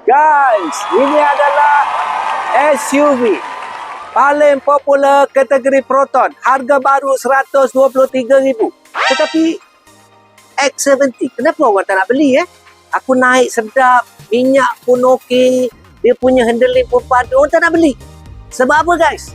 Guys, ini adalah SUV paling popular kategori Proton. Harga baru RM123,000. Tetapi X70, kenapa orang tak nak beli Aku naik sedap, minyak pun okey, dia punya handling pun padu, orang tak nak beli. Sebab apa guys?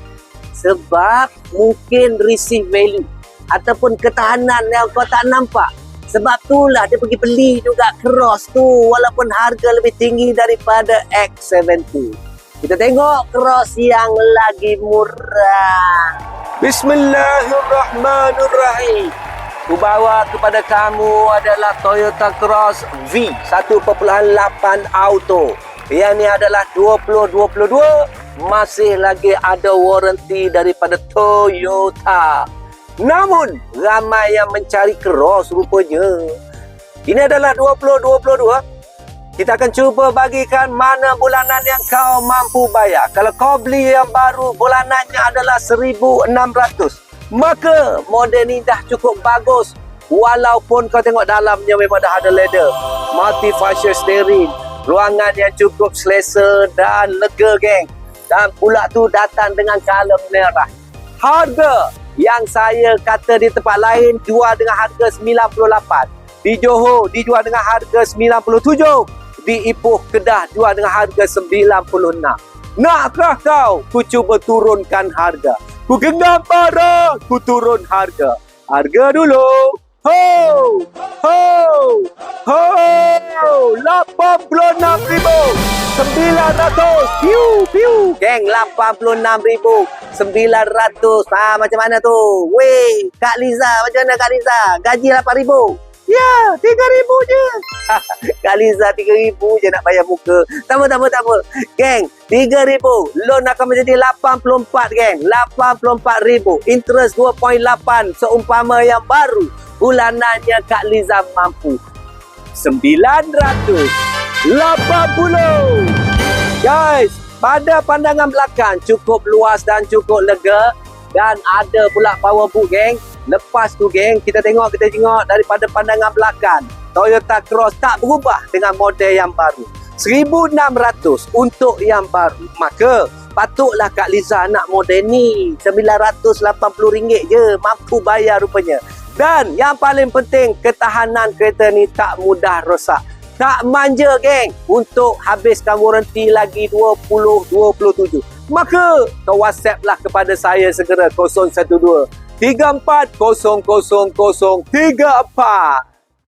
Sebab mungkin receive value ataupun ketahanan yang kau tak nampak. Sebab itulah dia pergi beli juga Cross tu walaupun harga lebih tinggi daripada X70. Kita tengok Cross yang lagi murah. Bismillahirrahmanirrahim. Aku bawa kepada kamu adalah Toyota Cross V 1.8 Auto. Yang ni adalah 2022. Masih lagi ada waranti daripada Toyota. Namun, ramai yang mencari Cross rupanya. Ini adalah 2022. Kita akan cuba bagikan mana bulanan yang kau mampu bayar. Kalau kau beli yang baru, bulanannya adalah RM1,600. Maka, model ni dah cukup bagus. Walaupun kau tengok dalamnya memang dah ada leather. Multi-function steering. Ruangan yang cukup selesa dan lega, geng. Dan pula tu datang dengan color merah. Harga yang saya kata di tempat lain jual dengan harga 98. Di Johor dijual dengan harga 97. Di Ipoh Kedah jual dengan harga 96. Nakkah kau? Ku cuba turunkan harga. Ku genggam parah, ku turun harga. Harga dulu. Ho! Ho! Ho! 86,900. Piu! Piu! Geng, 86,900. Macam mana tu? Weh, Kak Liza. Macam mana Kak Liza? Gaji 8,000. Ya, 3,000 je. Kak Liza 3,000 je nak bayar muka. Tak apa. Geng, 3,000. Loan akan menjadi 84, geng. 84,000. Interest 2.8. Seumpama yang baru. Bulanannya Kak Liza mampu 980. Guys, pada pandangan belakang cukup luas dan cukup lega. Dan ada pula power boot, geng. Lepas tu, geng, kita tengok daripada pandangan belakang. Toyota Cross tak berubah dengan model yang baru. 1,600 untuk yang baru. Maka, patutlah Kak Liza nak model ni. RM980 je. Mampu bayar rupanya. Dan yang paling penting, ketahanan kereta ni tak mudah rosak. Tak manja, geng. Untuk habiskan waranti lagi 2027. Maka, kau WhatsApp lah kepada saya segera 012 34 000 34.